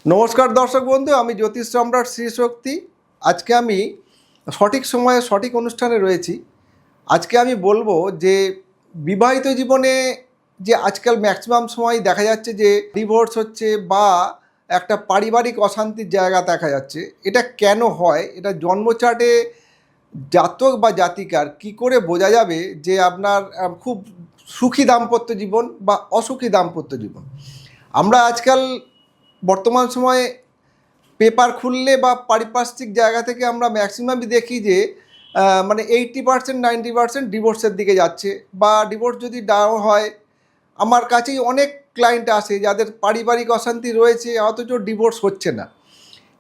নমস্কার দর্শক বন্ধু, আমি জ্যোতিষ সম্রাট শ্রী শক্তি। আজকে আমি সঠিক সময়ে সঠিক অনুষ্ঠানে রয়েছি। আজকে আমি বলবো যে বিবাহিত জীবনে যে আজকাল ম্যাক্সিমাম সময় দেখা যাচ্ছে যে ডিভোর্স হচ্ছে বা একটা পারিবারিক অশান্তির জায়গা দেখা যাচ্ছে। এটা কেন হয়? এটা জন্মচার্টে জাতক বা জাতিকার কি করে বোঝা যাবে যে আপনার খুব সুখী দাম্পত্য জীবন বা অসুখী দাম্পত্য জীবন? আমরা আজকাল বর্তমান সময়ে পেপার খুললে বা পারিপার্শ্বিক জায়গা থেকে আমরা ম্যাক্সিমামই দেখি যে 80% 90% ডিভোর্সের দিকে যাচ্ছে। বা ডিভোর্স যদি নাও হয়, আমার কাছেই অনেক ক্লায়েন্ট আসে যাদের পারিবারিক অশান্তি রয়েছে অথচ ডিভোর্স হচ্ছে না।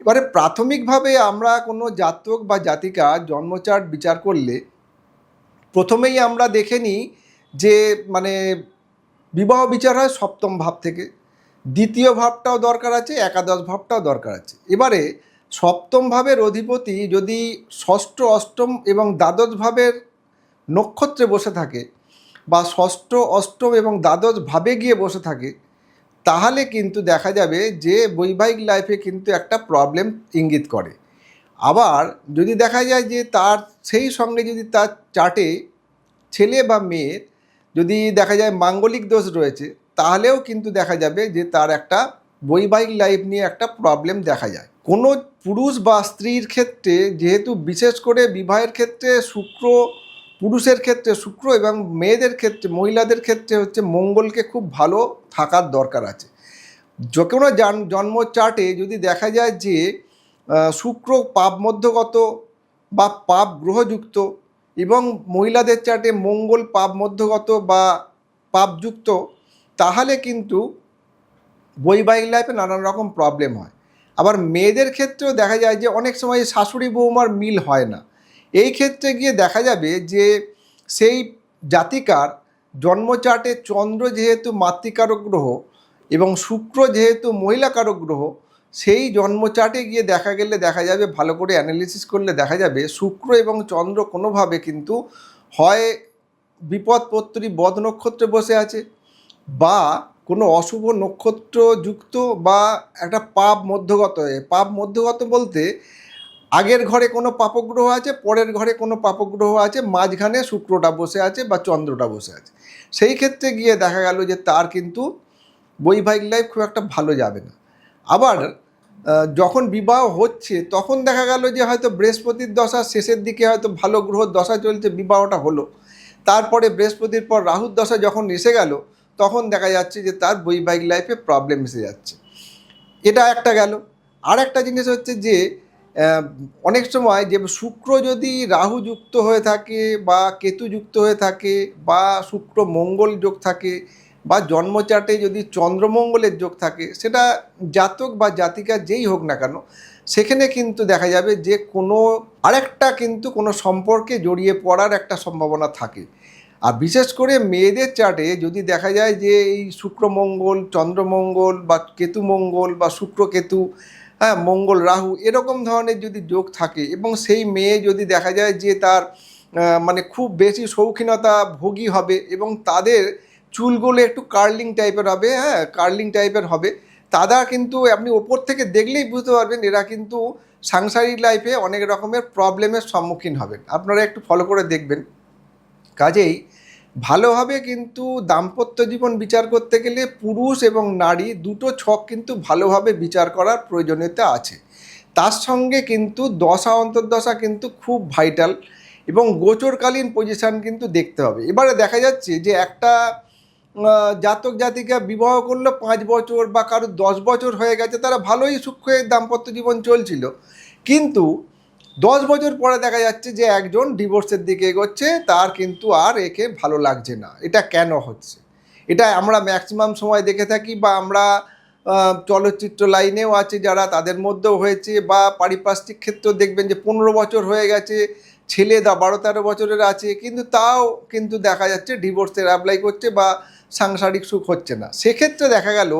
এবারে প্রাথমিকভাবে আমরা কোনো জাতক বা জাতিকা জন্মচার্ট বিচার করলে প্রথমেই আমরা দেখে নিই যে মানে বিবাহ বিচার হয় সপ্তম ভাব থেকে। দ্বিতীয় ভাবটাও দরকার আছে, একাদশ ভাবটাও দরকার আছে। এবারে সপ্তম ভাবের অধিপতি যদি ষষ্ঠ, অষ্টম এবং দ্বাদশ ভাবের নক্ষত্রে বসে থাকে বা ষষ্ঠ, অষ্টম এবং দ্বাদশ ভাবে গিয়ে বসে থাকে, তাহলে কিন্তু দেখা যাবে যে বৈবাহিক লাইফে কিন্তু একটা প্রবলেম ইঙ্গিত করে। আবার যদি দেখা যায় যে তার সেই সঙ্গে যদি তার চার্টে ছেলে বা মেয়ের যদি দেখা যায় মাঙ্গলিক দোষ রয়েছে, তাহলেও কিন্তু দেখা যাবে যে তার একটা বৈবাহিক লাইফ নিয়ে একটা প্রবলেম দেখা যায়। কোনো পুরুষ বা স্ত্রীর ক্ষেত্রে যেহেতু বিশেষ করে বিবাহের ক্ষেত্রে শুক্র, পুরুষের ক্ষেত্রে শুক্র এবং মেয়েদের ক্ষেত্রে মহিলাদের ক্ষেত্রে হচ্ছে মঙ্গলকে খুব ভালো থাকার দরকার আছে। যে কোনো জন্ম চার্টে যদি দেখা যায় যে শুক্র পাপ মধ্যগত বা পাপ গ্রহযুক্ত এবং মহিলাদের চার্টে মঙ্গল পাপ মধ্যগত বা পাপযুক্ত, তাহলে কিন্তু বৈবাহিক লাইফে নানান রকম প্রবলেম হয়। আবার মেয়েদের ক্ষেত্রেও দেখা যায় যে অনেক সময় শাশুড়ি বৌমার মিল হয় না। এই ক্ষেত্রে গিয়ে দেখা যাবে যে সেই জাতিকার জন্মচার্টে চন্দ্র যেহেতু মাতৃকারক গ্রহ এবং শুক্র যেহেতু মহিলাকারক গ্রহ, সেই জন্মচার্টে গিয়ে দেখা যাবে ভালো করে অ্যানালিসিস করলে দেখা যাবে শুক্র এবং চন্দ্র কোনোভাবে কিন্তু হয় বিপদপত্রী বদ নক্ষত্রে বসে আছে বা কোনো অশুভ নক্ষত্র যুক্ত বা একটা পাপ মধ্যগত হয়ে, পাপ মধ্যগত বলতে আগের ঘরে কোনো পাপগ্রহ আছে, পরের ঘরে কোনো পাপগ্রহ আছে, মাঝখানে শুক্রটা বসে আছে বা চন্দ্রটা বসে আছে। সেই ক্ষেত্রে গিয়ে দেখা গেল যে তার কিন্তু বৈবাহিক লাইফ খুব একটা ভালো যাবে না। আবার যখন বিবাহ হচ্ছে তখন দেখা গেল যে হয়তো বৃহস্পতির দশা শেষের দিকে হয়তো ভালো গ্রহ দশা চলছে, বিবাহটা হলো। তারপরে বৃহস্পতির পর রাহুর দশা যখন এসে গেল, তখন দেখা যাচ্ছে যে তার বৈবাহিক লাইফে প্রবলেম এসে যাচ্ছে। এটা একটা গেল। আর একটা জিনিস হচ্ছে যে অনেক সময় যে শুক্র যদি রাহু যুক্ত হয়ে থাকে বা কেতু যুক্ত হয়ে থাকে বা শুক্র মঙ্গল যোগ থাকে বা জন্মচার্টে যদি চন্দ্রমঙ্গলের যোগ থাকে, সেটা জাতক বা জাতিকা যেই হোক না কেন, সেখানে কিন্তু দেখা যাবে যে কোনো আরেকটা কিন্তু কোনো সম্পর্কে জড়িয়ে পড়ার একটা সম্ভাবনা থাকে। আর বিশেষ করে মেয়েদের চার্টে যদি দেখা যায় যে এই শুক্রমঙ্গল, চন্দ্রমঙ্গল বা কেতুমঙ্গল বা শুক্রকেতু, হ্যাঁ, মঙ্গল রাহু এরকম ধরনের যদি যোগ থাকে এবং সেই মেয়ে যদি দেখা যায় যে তার খুব বেশি শৌখিনতা ভোগী হবে এবং তাদের চুলগুলো একটু কার্লিং টাইপের হবে, হ্যাঁ, কার্লিং টাইপের হবে, তারা কিন্তু আপনি ওপর থেকে দেখলেই বুঝতে পারবেন এরা কিন্তু সাংসারিক লাইফে অনেক রকমের প্রবলেমের সম্মুখীন হবেন। আপনারা একটু ফলো করে দেখবেন। কাজেই ভালোভাবে কিন্তু দাম্পত্য জীবন বিচার করতে গেলে পুরুষ এবং নারী দুটো ছক কিন্তু ভালোভাবে বিচার করার প্রয়োজনীয়তা আছে। তার সঙ্গে কিন্তু দশা অন্তর্দশা কিন্তু খুব ভাইটাল এবং গোচরকালীন পজিশান কিন্তু দেখতে হবে। এবারে দেখা যাচ্ছে যে একটা জাতক জাতিকা বিবাহ করলো 5 বছর বা কারো 10 বছর হয়ে গেছে, তারা ভালোই সুখে দাম্পত্য জীবন চলছিল, কিন্তু 10 বছর পরে দেখা যাচ্ছে যে একজন ডিভোর্সের দিকে এগোচ্ছে, তার কিন্তু আর একে ভালো লাগছে না। এটা কেন হচ্ছে? এটা আমরা ম্যাক্সিমাম সময় দেখে থাকি বা আমরা চলচ্চিত্র লাইনেও আছে যারা, তাদের মধ্যেও হয়েছে, বা পারিপার্শ্বিক ক্ষেত্রেও দেখবেন যে 15 বছর হয়ে গেছে, ছেলে 12-13 বছরের আছে, কিন্তু তাও কিন্তু দেখা যাচ্ছে ডিভোর্সের অ্যাপ্লাই করছে বা সাংসারিক সুখ হচ্ছে না। সেক্ষেত্রে দেখা গেল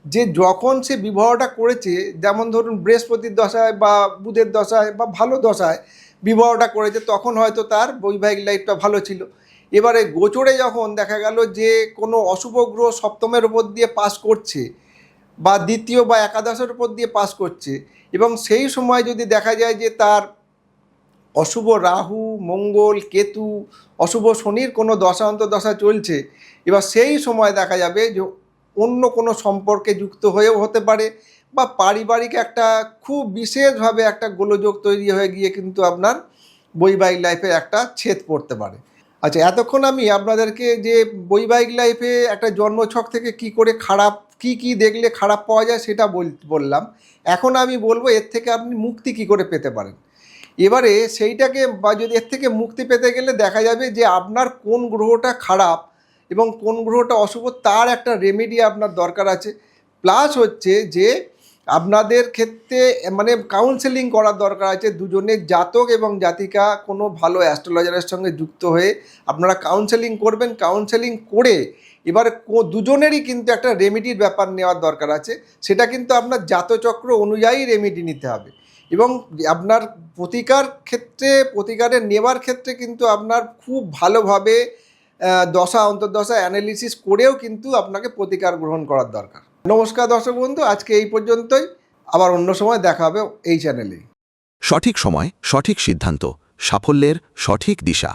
যে যখন সে বিবাহটা করেছে, যেমন ধরুন বৃহস্পতির দশায় বা বুধের দশায় বা ভালো দশায় বিবাহটা করেছে, তখন হয়তো তার বৈবাহিক লাইফটা ভালো ছিল। এবারে গোচরে যখন দেখা গেল যে কোনো অশুভ গ্রহ সপ্তমের উপর দিয়ে পাস করছে, বা দ্বিতীয় বা একাদশের উপর দিয়ে পাস করছে, এবং সেই সময় যদি দেখা যায় যে তার অশুভ রাহু, মঙ্গল, কেতু, অশুভ শনির কোনো দশা অন্তর্দশা চলছে, এবার সেই সময় দেখা যাবে যে অন্য কোনো সম্পর্কে যুক্ত হয়েও হতে পারে, বা পারিবারিক একটা খুব বিশেষভাবে একটা গোলযোগ তৈরি হয়ে গিয়ে কিন্তু আপনার বৈবাহিক লাইফে একটা ছেদ পড়তে পারে। আচ্ছা, এতক্ষণ আমি আপনাদেরকে যে বৈবাহিক লাইফে একটা জন্মছক থেকে কি করে খারাপ কি দেখলে খারাপ পাওয়া যায় সেটা বললাম। এখন আমি বলবো এর থেকে আপনি মুক্তি কি করে পেতে পারেন। এবারে সেইটাকে বা যদি এর থেকে মুক্তি পেতে গেলে দেখা যাবে যে আপনার কোন গ্রহটা খারাপ এবং কোন গ্রহটা অশুভ তার একটা রেমেডি আপনার দরকার আছে। প্লাস হচ্ছে যে আপনাদের ক্ষেত্রে মানে কাউন্সেলিং করার দরকার আছে, দুজনের জাতক এবং জাতিকা কোনো ভালো অ্যাস্ট্রোলজারের সঙ্গে যুক্ত হয়ে আপনারা কাউন্সেলিং করবেন। কাউন্সেলিং করে এবারে দুজনেরই কিন্তু একটা রেমেডির ব্যাপার নেওয়ার দরকার আছে, সেটা কিন্তু আপনার জাতচক্র অনুযায়ী রেমেডি নিতে হবে। এবং আপনার প্রতিকারের নেওয়ার ক্ষেত্রে কিন্তু আপনার খুব ভালোভাবে দশা অন্তর্দশা অ্যানালিসিস করেও কিন্তু আপনাকে প্রতিকার গ্রহণ করার দরকার। নমস্কার দর্শক বন্ধু, আজকে এই পর্যন্তই, আবার অন্য সময় দেখা হবে এই চ্যানেলেই। সঠিক সময় সঠিক সিদ্ধান্ত, সাফল্যের সঠিক দিশা।